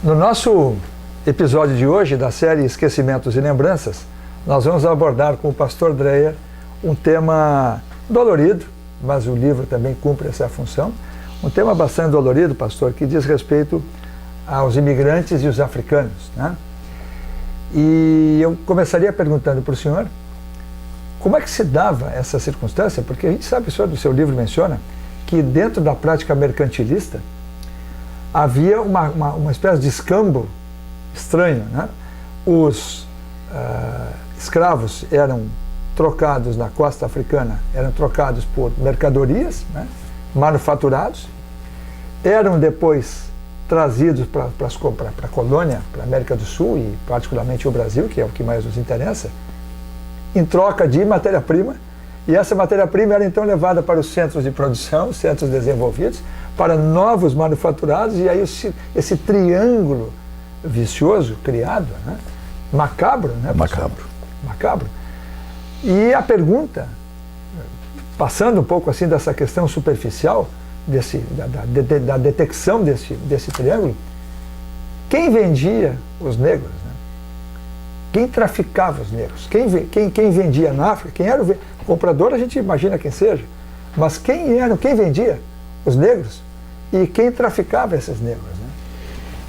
No nosso episódio de hoje, da série Esquecimentos e Lembranças, nós vamos abordar com o pastor Dreyer um tema dolorido, mas o livro também cumpre essa função. Um tema bastante dolorido, pastor, que diz respeito aos imigrantes e os africanos, né? E eu começaria perguntando para o senhor como é que se dava essa circunstância, porque a gente sabe, o senhor do seu livro menciona que dentro da prática mercantilista havia uma espécie de escambo estranho, né? Os escravos eram trocados na costa africana, eram trocados por mercadorias, né? Manufaturados, eram depois trazidos para a colônia, para a América do Sul e particularmente o Brasil, que é o que mais nos interessa, em troca de matéria-prima, e essa matéria-prima era então levada para os centros de produção, centros desenvolvidos, para novos manufaturados, e aí esse triângulo vicioso criado, né? Macabro, né? Macabro. E a pergunta, passando um pouco assim dessa questão superficial, da detecção desse triângulo, quem vendia os negros? Né? Quem traficava os negros? Quem vendia na África? Quem era o comprador? A gente imagina quem seja. Mas quem vendia os negros? E quem traficava esses negros?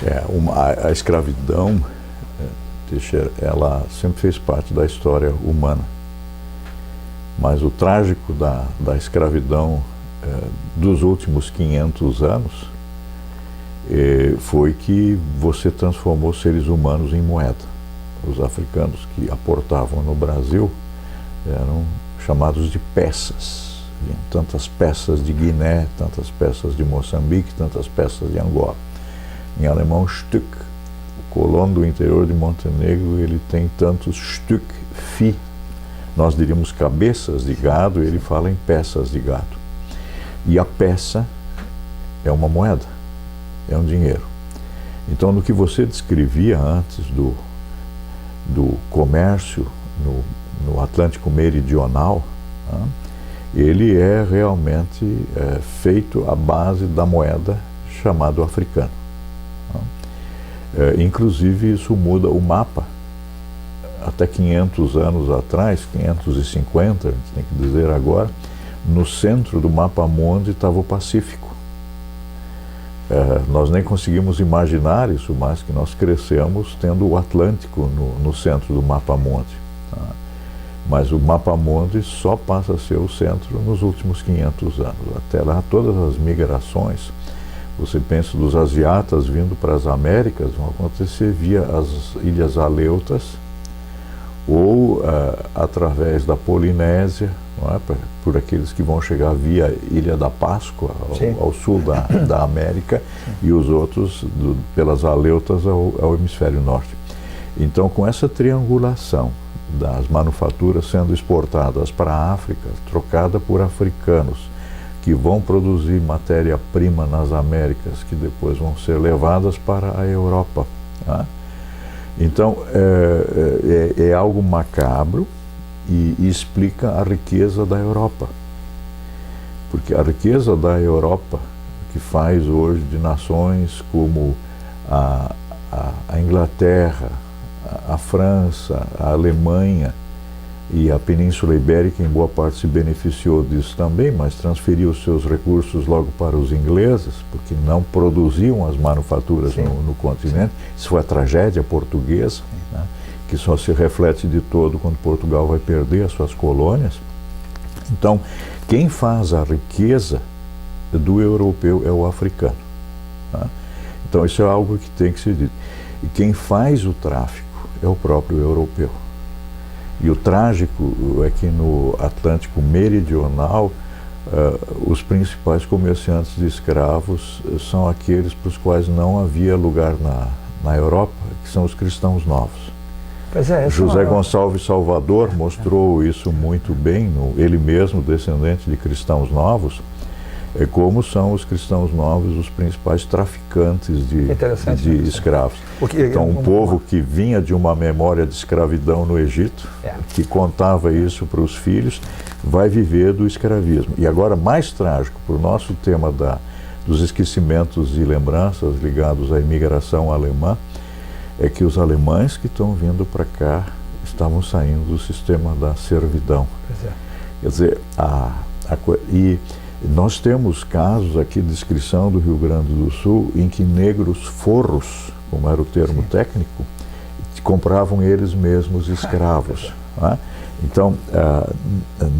Né? A escravidão, Teixeira, ela sempre fez parte da história humana. Mas o trágico da escravidão dos últimos 500 anos foi que você transformou seres humanos em moeda. Os africanos que aportavam no Brasil eram chamados de peças. Tantas peças de Guiné, tantas peças de Moçambique, tantas peças de Angola. Em alemão, Stück. O colono do interior de Montenegro, ele tem tantos Stück Vieh. Nós diríamos cabeças de gado, ele fala em peças de gado. E a peça é uma moeda, é um dinheiro. Então, no que você descrevia antes do comércio no Atlântico Meridional, né, ele é realmente feito à base da moeda chamado africano. Né. Inclusive, isso muda o mapa. Até 500 anos atrás, 550, a gente tem que dizer agora, no centro do mapa-mundi estava o Pacífico. Nós nem conseguimos imaginar isso, mas que nós crescemos tendo o Atlântico no centro do mapa-mundi. Tá? Mas o mapa-mundi só passa a ser o centro nos últimos 500 anos. Até lá, todas as migrações, você pensa dos asiatas vindo para as Américas, vão acontecer via as Ilhas Aleutas, ou através da Polinésia, não é? Por aqueles que vão chegar via Ilha da Páscoa, ao sul da América, e os outros pelas Aleutas ao hemisfério norte. Então, com essa triangulação das manufaturas sendo exportadas para a África, trocada por africanos, que vão produzir matéria-prima nas Américas, que depois vão ser levadas para a Europa, não é? Então, é algo macabro e explica a riqueza da Europa. Porque a riqueza da Europa, que faz hoje de nações como a Inglaterra, a França, a Alemanha e a Península Ibérica, em boa parte se beneficiou disso também, mas transferiu os seus recursos logo para os ingleses, porque não produziam as manufaturas no continente. Isso foi a tragédia portuguesa, né, que só se reflete de todo quando Portugal vai perder as suas colônias. Então, quem faz a riqueza do europeu é o africano. Tá? Então, isso é algo que tem que ser dito. E quem faz o tráfico é o próprio europeu. E o trágico é que no Atlântico Meridional, os principais comerciantes de escravos são aqueles para os quais não havia lugar na Europa, que são os cristãos novos. Pois é, José Gonçalves Salvador mostrou isso muito bem, ele mesmo descendente de cristãos novos, como são os cristãos novos os principais traficantes de escravos. Então, um povo que vinha de uma memória de escravidão no Egito, que contava isso para os filhos, vai viver do escravismo. E agora, mais trágico, para o nosso tema dos esquecimentos e lembranças ligados à imigração alemã, é que os alemães que estão vindo para cá estavam saindo do sistema da servidão. Pois é. Quer dizer, e nós temos casos aqui de descrição do Rio Grande do Sul em que negros forros, como era o termo técnico, compravam eles mesmos escravos. Né? Então,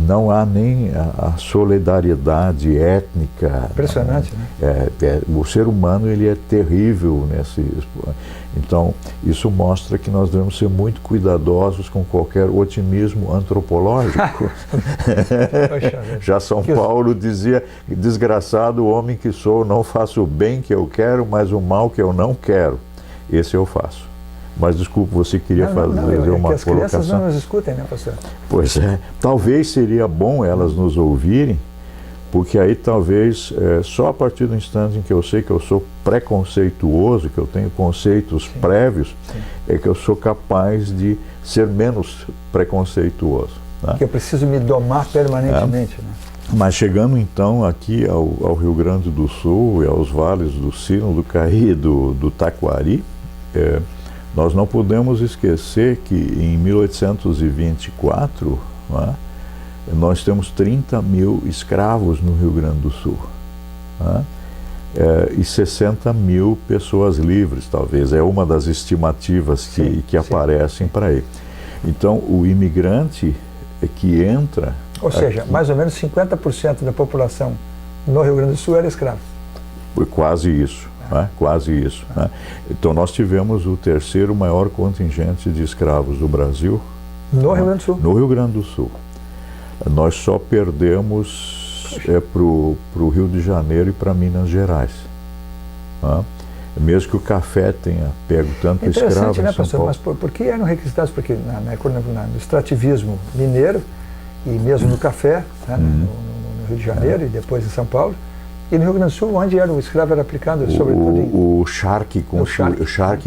não há nem a solidariedade étnica. Impressionante, né? O ser humano, ele é terrível nesse... Então, isso mostra que nós devemos ser muito cuidadosos com qualquer otimismo antropológico. Já São Paulo dizia, desgraçado homem que sou, não faço o bem que eu quero, mas o mal que eu não quero, esse eu faço. Mas, desculpe, você queria fazer uma colocação? As crianças não nos escutem, né, pastor? Pois é. Talvez seria bom elas nos ouvirem, porque aí talvez, só a partir do instante em que eu sei que eu sou preconceituoso, que eu tenho conceitos prévios, é que eu sou capaz de ser menos preconceituoso. Né? Que eu preciso me domar permanentemente. Né? Mas chegando então aqui ao Rio Grande do Sul e aos vales do Sino, do Caí e do Taquari, nós não podemos esquecer que em 1824, né, nós temos 30 mil escravos no Rio Grande do Sul, né, e 60 mil pessoas livres, talvez. É uma das estimativas que aparecem para aí. Então, o imigrante que entra... Ou seja, aqui, mais ou menos 50% da população no Rio Grande do Sul era escravo. Foi quase isso. Né? Quase isso. Né? Então nós tivemos o terceiro maior contingente de escravos do Brasil. No Rio Grande do Sul? No Rio Grande do Sul. Nós só perdemos para o Rio de Janeiro e para Minas Gerais. Né? Mesmo que o café tenha pego tanto escravo, né, em São Paulo. Mas por que eram requisitados? Porque no extrativismo mineiro, e mesmo no café, né, no Rio de Janeiro e depois em São Paulo, e no Rio Grande do Sul, onde o escravo era aplicado, sobretudo o charque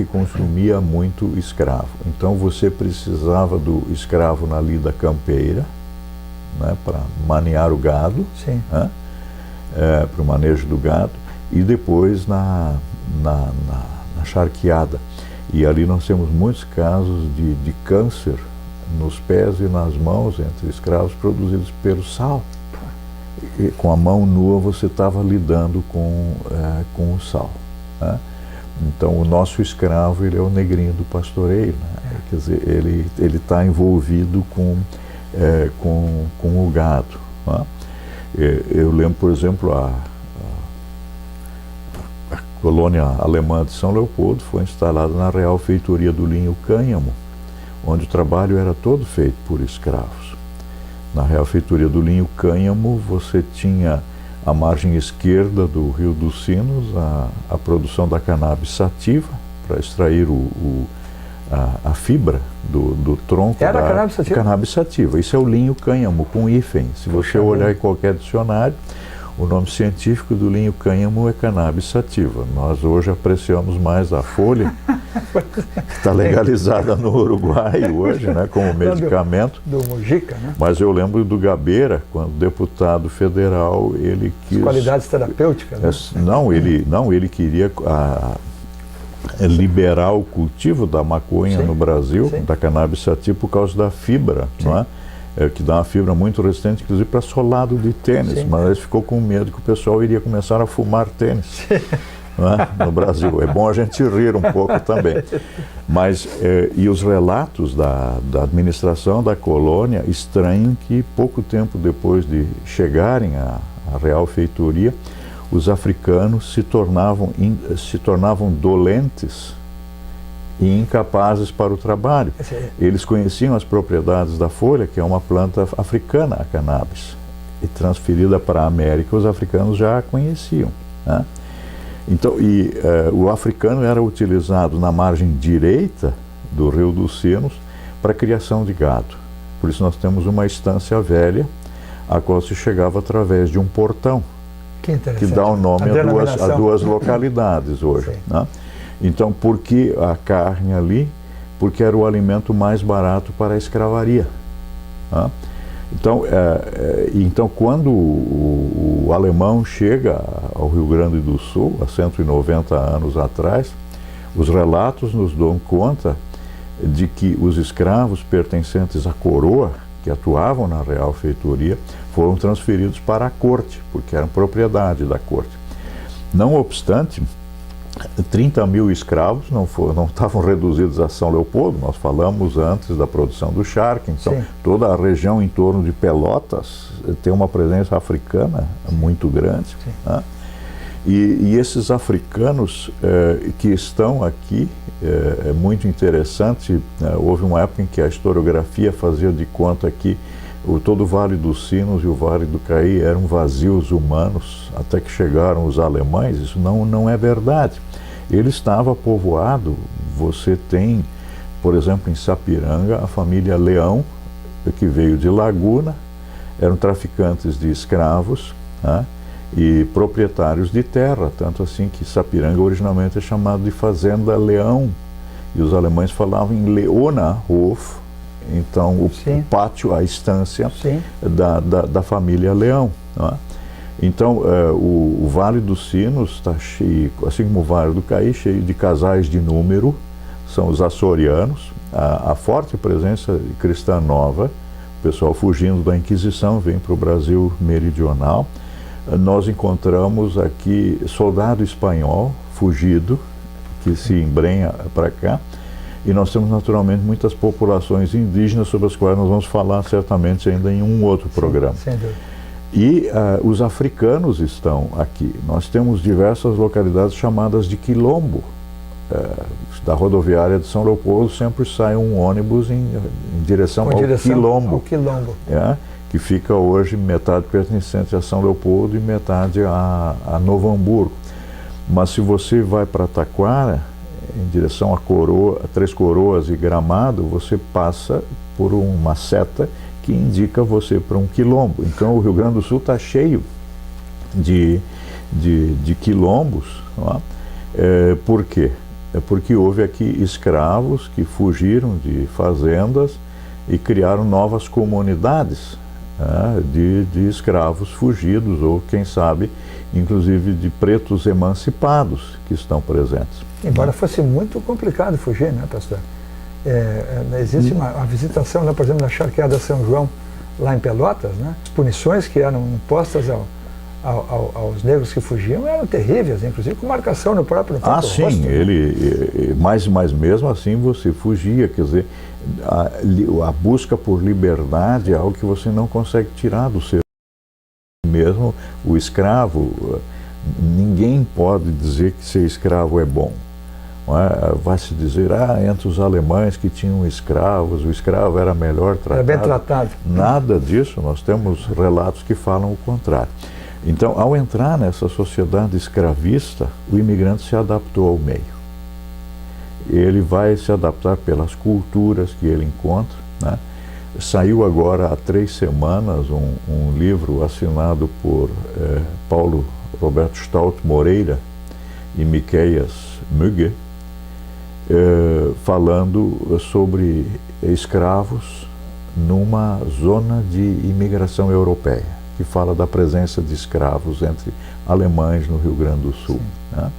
consumia muito escravo. Então você precisava do escravo na lida campeira, né, para manear o gado, né, para o manejo do gado, e depois na charqueada. E ali nós temos muitos casos de câncer nos pés e nas mãos entre escravos produzidos pelo sal. E com a mão nua você estava lidando com o sal. Né? Então o nosso escravo, ele é o negrinho do pastoreio. Né? Quer dizer, ele está envolvido com o gado. Né? Eu lembro, por exemplo, a colônia alemã de São Leopoldo foi instalada na Real Feitoria do Linho Cânhamo, onde o trabalho era todo feito por escravos. Na Real Feitoria do Linho Cânhamo, você tinha à margem esquerda do Rio dos Sinos a produção da cannabis sativa, para extrair a fibra do tronco da cannabis sativa. Isso é o linho cânhamo, com hífen. Se você olhar em qualquer dicionário, o nome científico do linho cânhamo é cannabis sativa. Nós hoje apreciamos mais a folha, que está legalizada no Uruguai hoje, né, como medicamento. Do Mujica, né? Mas eu lembro do Gabeira, quando deputado federal, ele quis... As qualidades terapêuticas, né? Ele queria liberar o cultivo da maconha no Brasil, da cannabis sativa, por causa da fibra, não é? Que dá uma fibra muito resistente, inclusive para solado de tênis, mas ele ficou com medo que o pessoal iria começar a fumar tênis, né, no Brasil. É bom a gente rir um pouco também. Mas, e os relatos da administração da colônia estranham que pouco tempo depois de chegarem à Real Feitoria, os africanos se tornavam dolentes e incapazes para o trabalho. Eles conheciam as propriedades da folha, que é uma planta africana, a cannabis, e transferida para a América, os africanos já a conheciam. Né? Então, o africano era utilizado na margem direita do Rio dos Sinos para a criação de gado. Por isso nós temos uma estância velha, a qual se chegava através de um portão, que dá o nome a duas localidades hoje. Né? Então, por que a carne ali? Porque era o alimento mais barato para a escravaria. Né? Então quando o alemão chega ao Rio Grande do Sul, há 190 anos atrás, os relatos nos dão conta de que os escravos pertencentes à coroa, que atuavam na Real Feitoria, foram transferidos para a corte, porque eram propriedade da corte. Não obstante, 30 mil escravos não estavam reduzidos a São Leopoldo. Nós falamos antes da produção do charque, então Sim. toda a região em torno de Pelotas tem uma presença africana muito grande, né? E esses africanos que estão aqui, é muito interessante, houve uma época em que a historiografia fazia de conta que todo o Vale dos Sinos e o Vale do Caí eram vazios humanos, até que chegaram os alemães. Isso não é verdade. Ele estava povoado. Você tem, por exemplo, em Sapiranga, a família Leão, que veio de Laguna, eram traficantes de escravos, né, e proprietários de terra, tanto assim que Sapiranga originalmente é chamado de Fazenda Leão, e os alemães falavam em Leonhof, então o pátio, a estância da família Leão, não é? Então o Vale dos Sinos está cheio, assim como o Vale do Caí, cheio de casais de número, são os açorianos, a forte presença cristã nova, o pessoal fugindo da Inquisição vem para o Brasil meridional. Nós encontramos aqui soldado espanhol fugido, que se embrenha para cá, e nós temos naturalmente muitas populações indígenas sobre as quais nós vamos falar certamente ainda em um outro programa. Sem dúvida. E os africanos estão aqui. Nós temos diversas localidades chamadas de quilombo. Da rodoviária de São Leopoldo sempre sai um ônibus em direção ao quilombo. Que fica hoje metade pertencente a São Leopoldo e metade a Novo Hamburgo. Mas se você vai para Taquara, em direção a Três Coroas e Gramado, você passa por uma seta que indica você para um quilombo. Então o Rio Grande do Sul está cheio de quilombos, não é? Por quê? É porque houve aqui escravos que fugiram de fazendas e criaram novas comunidades, de escravos fugidos, ou quem sabe, inclusive de pretos emancipados que estão presentes. Embora fosse muito complicado fugir, né, pastor? Existe uma visitação, lá, por exemplo, na Charqueada São João, lá em Pelotas, né? As punições que eram impostas aos negros que fugiam eram terríveis, inclusive com marcação no próprio rosto. Sim, mas mesmo assim você fugia, quer dizer, a busca por liberdade é algo que você não consegue tirar do ser. Mesmo o escravo, ninguém pode dizer que ser escravo é bom. Vai se dizer, entre os alemães que tinham escravos, o escravo era melhor tratado. Era bem tratado. Nada disso, nós temos relatos que falam o contrário. Então, ao entrar nessa sociedade escravista, o imigrante se adaptou ao meio. Ele vai se adaptar pelas culturas que ele encontra, né? Saiu agora há 3 semanas um livro assinado por Paulo Roberto Stout Moreira e Miqueias Mügge, falando sobre escravos numa zona de imigração europeia, que fala da presença de escravos entre alemães no Rio Grande do Sul, né?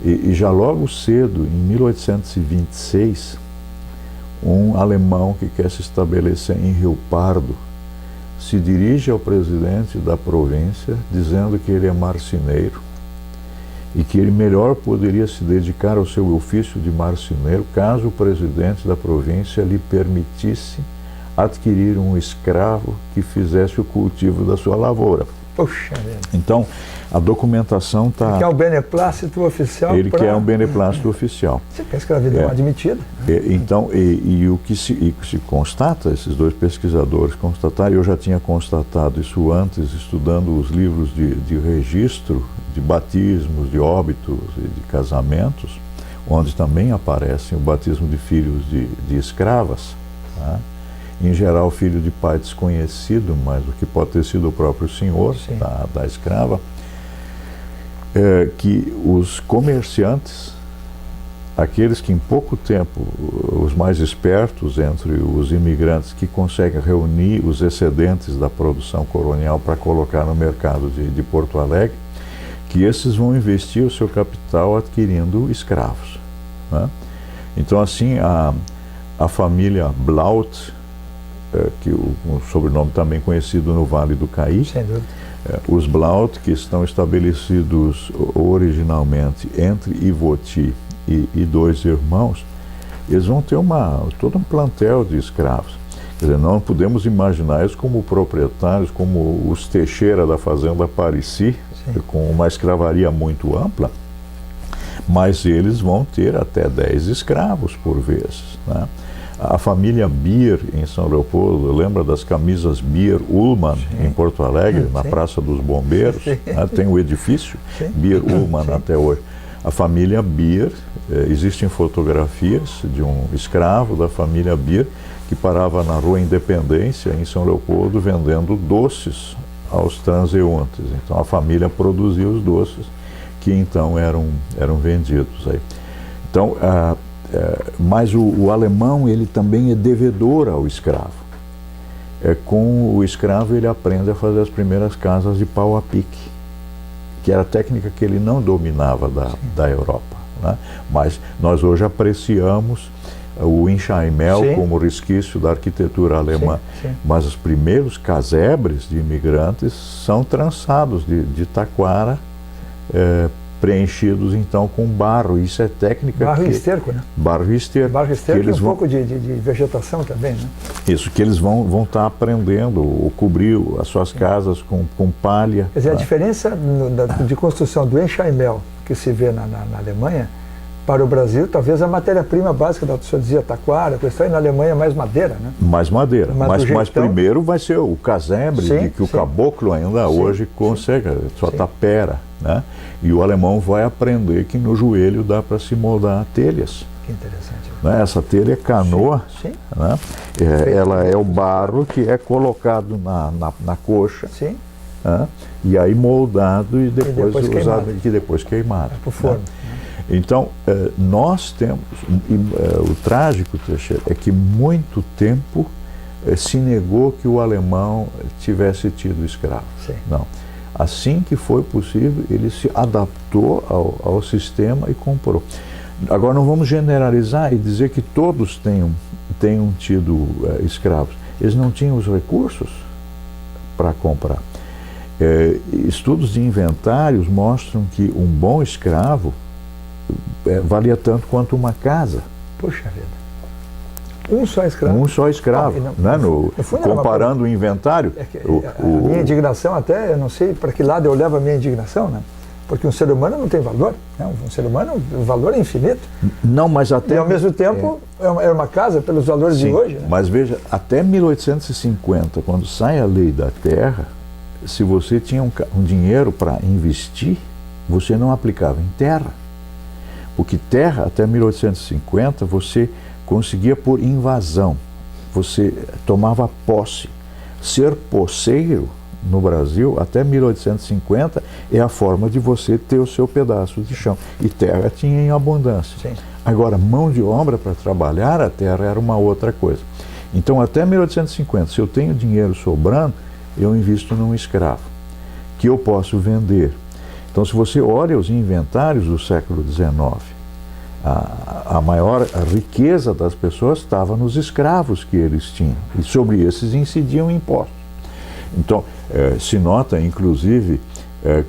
E já logo cedo, em 1826, um alemão que quer se estabelecer em Rio Pardo se dirige ao presidente da província dizendo que ele é marceneiro e que ele melhor poderia se dedicar ao seu ofício de marceneiro caso o presidente da província lhe permitisse adquirir um escravo que fizesse o cultivo da sua lavoura. Puxa vida. Então, a documentação está... Ele quer um beneplácito oficial. Ele quer um beneplácito oficial. Você quer escravidão admitida. Então, o que se constata, esses dois pesquisadores constataram, eu já tinha constatado isso antes, estudando os livros de registro de batismos, de óbitos e de casamentos, onde também aparecem o batismo de filhos de escravas, tá? Em geral, filho de pai desconhecido, mas o que pode ter sido o próprio senhor da escrava, que os comerciantes aqueles que em pouco tempo, os mais espertos entre os imigrantes que conseguem reunir os excedentes da produção colonial para colocar no mercado de Porto Alegre, que esses vão investir o seu capital adquirindo escravos, né? Então, assim, a família Blaut, que um sobrenome também conhecido no Vale do Caí, Sem dúvida. Os Blaut, que estão estabelecidos originalmente entre Ivoti e dois irmãos, eles vão ter todo um plantel de escravos. Quer dizer, não podemos imaginar eles como proprietários, como os Teixeira da fazenda Parisi, com uma escravaria muito ampla, mas eles vão ter até 10 escravos por vezes, né? A família Bier, em São Leopoldo, lembra das camisas Bier Ullmann, em Porto Alegre, na Praça dos Bombeiros, né? Tem o edifício Bier Ullmann até hoje. A família Bier, existem fotografias de um escravo da família Bier que parava na Rua Independência, em São Leopoldo, vendendo doces aos transeuntes. Então a família produzia os doces que então eram vendidos aí. Então, mas o alemão, ele também é devedor ao escravo. Com o escravo ele aprende a fazer as primeiras casas de pau a pique, que era a técnica que ele não dominava da Europa, né? Mas nós hoje apreciamos o enxaimel como resquício da arquitetura alemã. Mas os primeiros casebres de imigrantes são trançados de taquara, preenchidos então com barro. Isso é técnica. Barro e esterco, né? Barro e esterco. Barro e esterco e um pouco de vegetação também, né? Isso, que eles vão estar aprendendo, ou cobrir as suas casas com palha. Quer dizer, a diferença de construção do enxaimel que se vê na Alemanha para o Brasil, talvez a matéria-prima básica, o senhor dizia taquara, a questão é na Alemanha é mais madeira, né? Mais madeira, mas primeiro vai ser o casebre, que o caboclo ainda hoje consegue, sua tapera, né? E o alemão vai aprender que no joelho dá para se moldar telhas. Que interessante. Né? Essa telha é canoa, né? Ela é o barro que é colocado na coxa, né? E aí moldado e depois usado, e depois queimado. Por forno. Né? Então, nós temos, o trágico, Teixeira, é que muito tempo se negou que o alemão tivesse tido escravo. Não. Assim que foi possível, ele se adaptou ao sistema e comprou. Agora, não vamos generalizar e dizer que todos tenham tido escravos. Eles não tinham os recursos para comprar. Estudos de inventários mostram que um bom escravo valia tanto quanto uma casa. Puxa vida. Um só escravo? Um só escravo. Né? Comparando o inventário. A minha indignação até, eu não sei para que lado eu levo a minha indignação, né? Porque um ser humano não tem valor. Né? Um ser humano, o valor é infinito. Não, mas até... E ao mesmo tempo, é uma casa pelos valores de hoje. Né? Mas veja, até 1850, quando sai a lei da terra, se você tinha um dinheiro para investir, você não aplicava em terra. Porque terra, até 1850, você conseguia por invasão. Você tomava posse. Ser posseiro no Brasil, até 1850, é a forma de você ter o seu pedaço de chão. E terra tinha em abundância. Agora, mão de obra para trabalhar a terra era uma outra coisa. Então, até 1850, se eu tenho dinheiro sobrando, eu invisto num escravo, que eu posso vender. Então, se você olha os inventários do século XIX, a maior riqueza das pessoas estava nos escravos que eles tinham, e sobre esses incidiam impostos. Então, se nota, inclusive,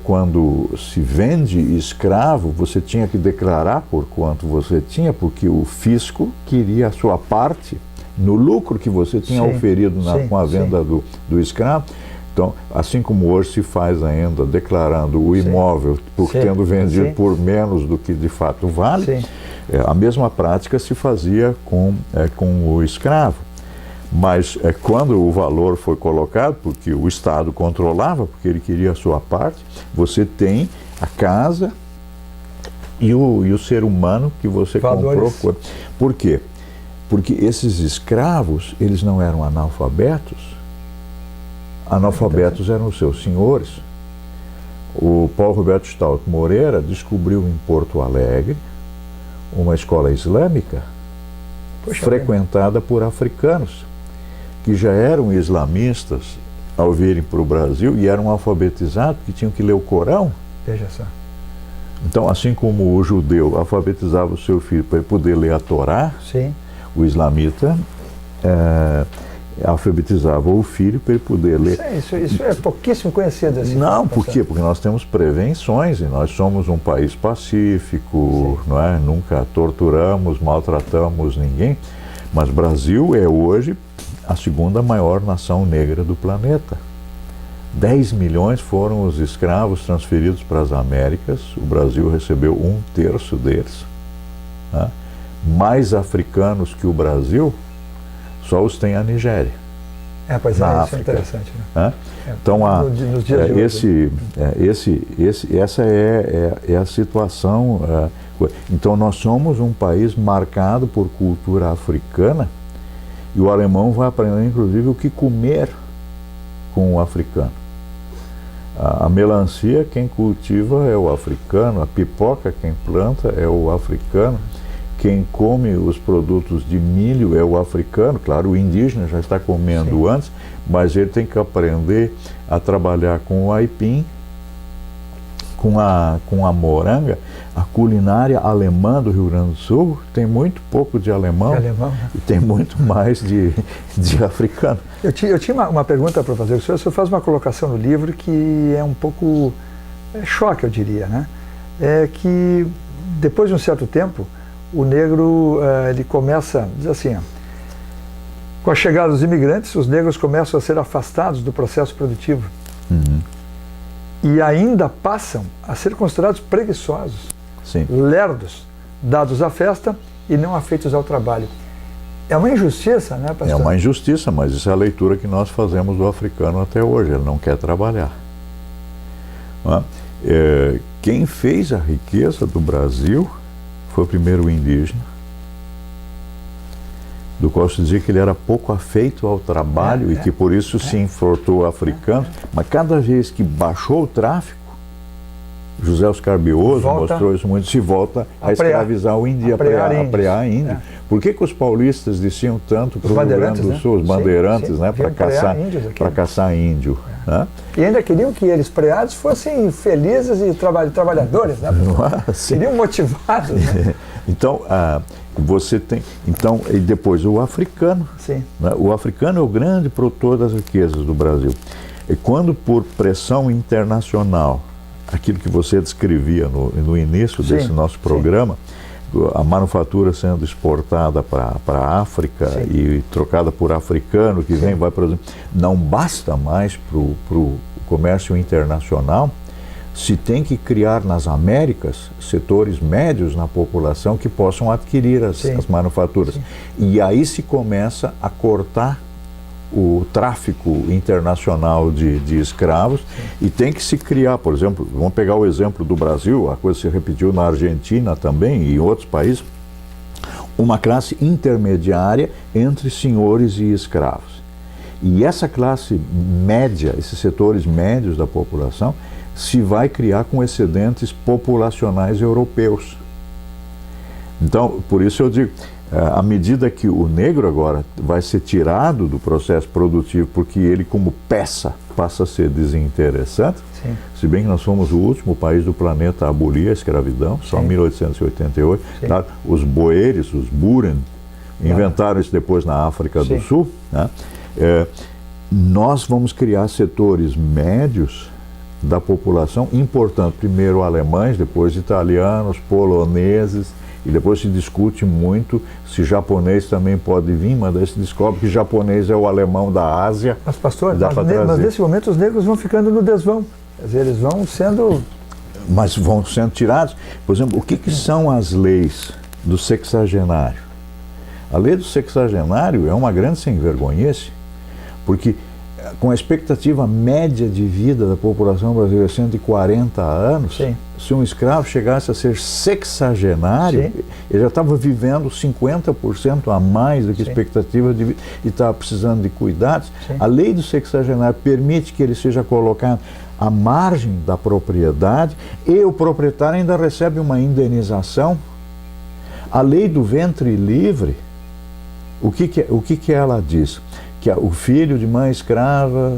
quando se vende escravo, você tinha que declarar por quanto você tinha, porque o fisco queria a sua parte no lucro que você tinha oferido com a venda do escravo. Então, assim como hoje se faz ainda, declarando o imóvel por tendo vendido por menos do que de fato vale, a mesma prática se fazia com o escravo. Mas quando o valor foi colocado, porque o Estado controlava, porque ele queria a sua parte, você tem a casa e o ser humano que você comprou. Por quê? Porque esses escravos, eles não eram analfabetos. Analfabetos eram os seus senhores. O Paulo Roberto Stout Moreira descobriu em Porto Alegre uma escola islâmica frequentada por africanos, que já eram islamistas ao virem para o Brasil e eram alfabetizados, que tinham que ler o Corão. Veja só. Então, assim como o judeu alfabetizava o seu filho para ele poder ler a Torá, sim, o islamita alfabetizava o filho para ele poder ler. Isso é pouquíssimo conhecido. Assim, não, por quê? Porque nós temos prevenções e nós somos um país pacífico, não é? Nunca torturamos, maltratamos ninguém, mas Brasil é hoje a segunda maior nação negra do planeta. 10 milhões foram os escravos transferidos para as Américas, o Brasil recebeu 1/3 deles. Né? Mais africanos que o Brasil, só os tem a Nigéria. Pois na isso África. É interessante. Né? Então, nos dias de hoje. essa é a situação. Então, nós somos um país marcado por cultura africana e o alemão vai aprender, inclusive, o que comer com o africano. A melancia, quem cultiva é o africano, a pipoca, quem planta é o africano. Quem come os produtos de milho é o africano, claro, o indígena já está comendo Sim. antes, mas ele tem que aprender a trabalhar com o aipim, com a moranga. A culinária alemã do Rio Grande do Sul tem muito pouco de alemão, né? E tem muito mais de africano. Eu tinha uma pergunta para fazer. O senhor faz uma colocação no livro que é um pouco choque, eu diria, né? É que depois de um certo tempo, o negro ele começa, diz assim, com a chegada dos imigrantes, os negros começam a ser afastados do processo produtivo. Uhum. E ainda passam a ser considerados preguiçosos, Sim. lerdos, dados à festa e não afeitos ao trabalho. É uma injustiça, né, pastor? É uma injustiça, mas isso é a leitura que nós fazemos do africano até hoje. Ele não quer trabalhar. Não é? Quem fez a riqueza do Brasil foi o primeiro indígena, do qual se dizia que ele era pouco afeito ao trabalho e que por isso se enfrentou africanos. Mas cada vez que baixou o tráfico, José Oscar Bioso mostrou isso muito, se volta a escravizar o índio, a prear índio. Por que os paulistas desciam tanto para o Rio Grande do Sul, os bandeirantes, né, para caçar índio? Né? E ainda queriam que eles preados fossem felizes e trabalhadores, né? Seriam motivados. Né? Então, você tem. Então, e depois o africano. Sim. Né? O africano é o grande produtor das riquezas do Brasil. E quando, por pressão internacional, aquilo que você descrevia no início desse nosso programa, a manufatura sendo exportada para a África e trocada por africano que vem, vai, por exemplo, não basta mais para o comércio internacional, se tem que criar nas Américas setores médios na população que possam adquirir as manufaturas. Sim. E aí se começa a cortar o tráfico internacional de escravos e tem que se criar, por exemplo, vamos pegar o exemplo do Brasil, a coisa se repetiu na Argentina também e em outros países, uma classe intermediária entre senhores e escravos. E essa classe média, esses setores médios da população, se vai criar com excedentes populacionais europeus. Então, por isso eu digo, à medida que o negro agora vai ser tirado do processo produtivo, porque ele como peça passa a ser desinteressante, se bem que nós fomos o último país do planeta a abolir a escravidão, só em 1888, tá? Os boeres, os buren, inventaram isso depois na África do Sul, né? Nós vamos criar setores médios da população, importando primeiro alemães, depois italianos, poloneses, e depois se discute muito se japonês também pode vir, mas daí se descobre que japonês é o alemão da Ásia. Mas pastor, mas nesse momento os negros vão ficando no desvão. Quer dizer, eles vão sendo... Mas vão sendo tirados. Por exemplo, o que são as leis do sexagenário? A lei do sexagenário é uma grande sem-vergonhice, porque com a expectativa média de vida da população brasileira 140 anos, se um escravo chegasse a ser sexagenário, ele já estava vivendo 50% a mais do que a expectativa de vida e estava precisando de cuidados. A lei do sexagenário permite que ele seja colocado à margem da propriedade e o proprietário ainda recebe uma indenização. A lei do ventre livre, o que ela diz? Que o filho de mãe escrava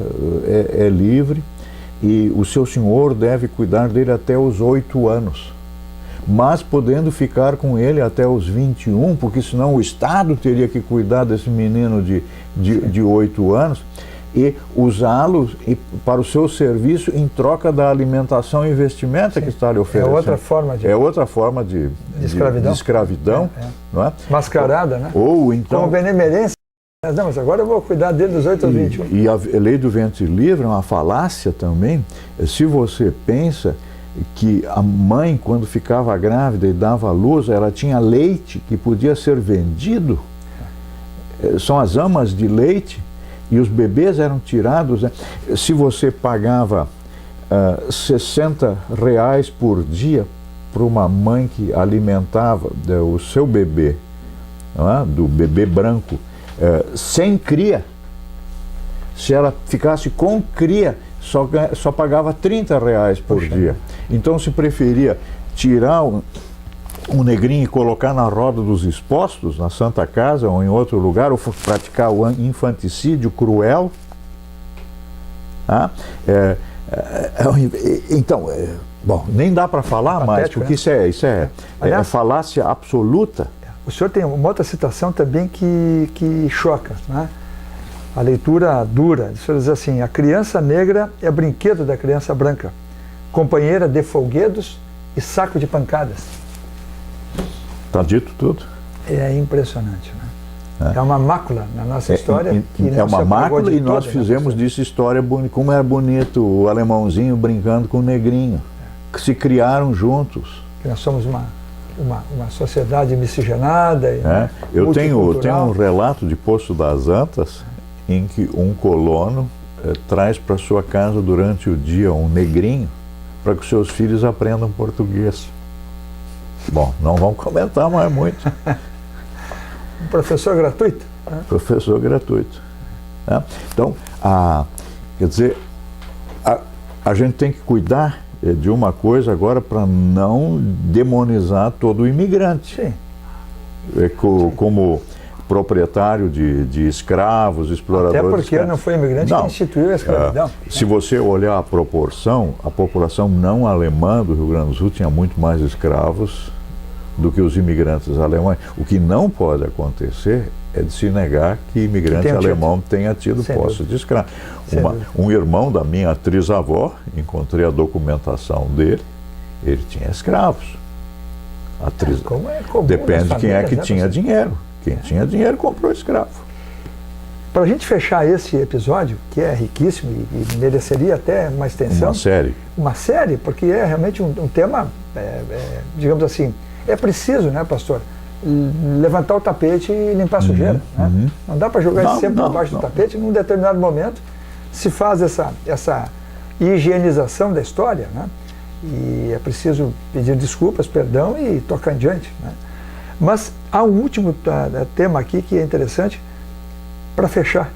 é livre e o seu senhor deve cuidar dele até os 8 anos. Mas podendo ficar com ele até os 21, porque senão o Estado teria que cuidar desse menino de 8 anos e usá-lo para o seu serviço em troca da alimentação e vestimenta que está lhe oferecendo. É outra forma de escravidão. Não é? Mascarada, né? Ou então... Como benemerência. Não, mas agora eu vou cuidar dele dos 8 aos 21. E a lei do ventre livre é uma falácia também. Se você pensa que a mãe, quando ficava grávida e dava à luz, ela tinha leite que podia ser vendido. São as amas de leite e os bebês eram tirados. Né? Se você pagava R$60 por dia para uma mãe que alimentava o seu bebê, não é? Do bebê branco, sem cria, se ela ficasse com cria, só pagava R$30 por dia. Então se preferia tirar um negrinho e colocar na roda dos expostos, na Santa Casa ou em outro lugar, ou praticar o infanticídio cruel. Então, bom, nem dá para falar mais, porque isso é falácia absoluta. O senhor tem uma outra citação também que choca, né? A leitura dura. O senhor diz assim: a criança negra é brinquedo da criança branca, companheira de folguedos e saco de pancadas. Está dito tudo. É impressionante, né? É uma mácula na nossa história. É uma mácula e nós fizemos disso história bonita. Como era bonito o alemãozinho brincando com o negrinho, que se criaram juntos. Que nós somos uma sociedade miscigenada. Eu tenho um relato de Poço das Antas em que um colono traz para sua casa durante o dia um negrinho para que os seus filhos aprendam português. Bom, não vamos comentar mais muito. Um professor gratuito? Né? Professor gratuito. Né? Então, quer dizer, a gente tem que cuidar de uma coisa agora para não demonizar todo o imigrante. Sim. Como proprietário de escravos, exploradores. Até porque não foi imigrante que instituiu a escravidão. Se você olhar a proporção, a população não alemã do Rio Grande do Sul tinha muito mais escravos do que os imigrantes alemães. O que não pode acontecer é de se negar que imigrante alemão tenha tido posse de escravo. Um irmão da minha atriz-avó, encontrei a documentação dele, ele tinha escravos. Depende de quem é que tinha dinheiro. Quem tinha dinheiro comprou escravo. Para a gente fechar esse episódio, que é riquíssimo e mereceria até uma extensão. Uma série. Uma série, porque é realmente um tema, digamos assim, é preciso, né, pastor, levantar o tapete e limpar a sujeira. Né? Não dá para jogar isso sempre abaixo do tapete. Num determinado momento se faz essa higienização da história, né? E é preciso pedir desculpas, perdão e tocar adiante. Né? Mas há um último tema aqui que é interessante para fechar.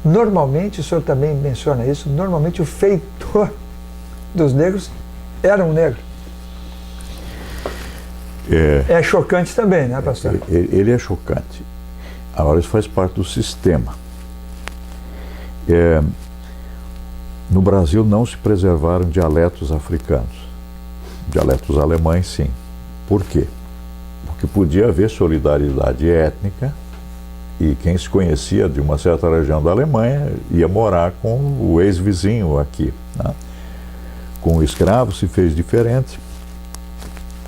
Normalmente, o senhor também menciona isso, normalmente o feitor dos negros era um negro. É chocante também, né, pastor? Ele é chocante. Agora, isso faz parte do sistema. No Brasil não se preservaram dialetos africanos. Dialetos alemães, sim. Por quê? Porque podia haver solidariedade étnica e quem se conhecia de uma certa região da Alemanha ia morar com o ex-vizinho aqui. Né? Com o escravo se fez diferente.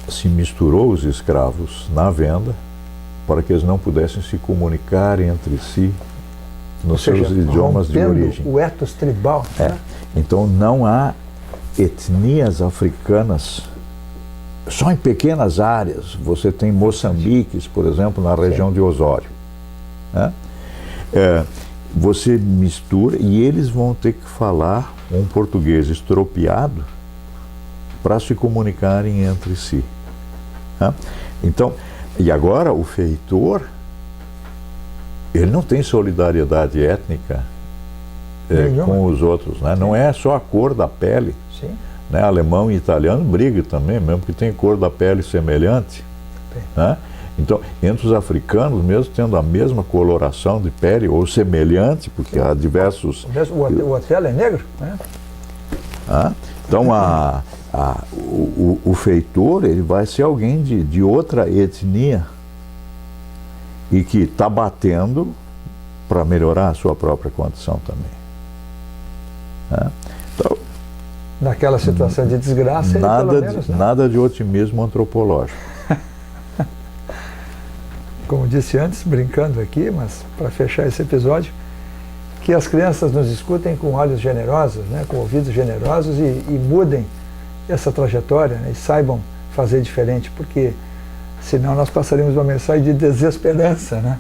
Se misturou os escravos na venda para que eles não pudessem se comunicar entre si nos seus idiomas de origem. O ethos tribal. Né? Então não há etnias africanas, só em pequenas áreas. Você tem moçambiques, por exemplo, na região de Osório. Né? Você mistura e eles vão ter que falar um português estropiado para se comunicarem entre si. Né? Então, e agora o feitor, ele não tem solidariedade étnica com os outros, né? Não é só a cor da pele. Sim. Né? Alemão e italiano brigam também, mesmo que tem cor da pele semelhante. né? Então, entre os africanos, mesmo tendo a mesma coloração de pele, ou semelhante, porque há diversos... O Otelo é negro, né? Então, o feitor, ele vai ser alguém de outra etnia e que está batendo para melhorar a sua própria condição também. Então, naquela situação de desgraça, ele, pelo menos, né? Nada de otimismo antropológico. Como disse antes, brincando aqui, mas para fechar esse episódio, que as crianças nos escutem com olhos generosos, né, com ouvidos generosos e mudem essa trajetória, né, e saibam fazer diferente, porque senão nós passaremos uma mensagem de desesperança, né,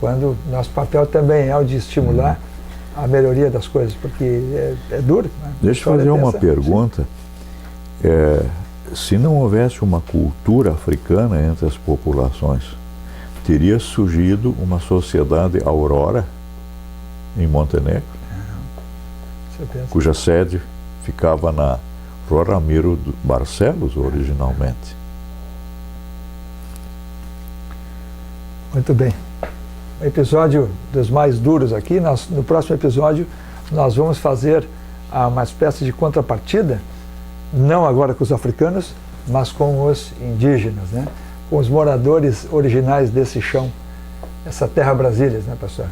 quando nosso papel também é o de estimular a melhoria das coisas, porque é duro. Né? Deixa eu fazer uma pergunta. Se não houvesse uma cultura africana entre as populações, teria surgido uma sociedade aurora em Montenegro, cuja sede ficava na Rua Ramiro Barcelos originalmente. Muito bem. O episódio dos mais duros aqui, no próximo episódio nós vamos fazer uma espécie de contrapartida, não agora com os africanos, mas com os indígenas, né? Com os moradores originais desse chão, essa terra Brasília, né, pastor?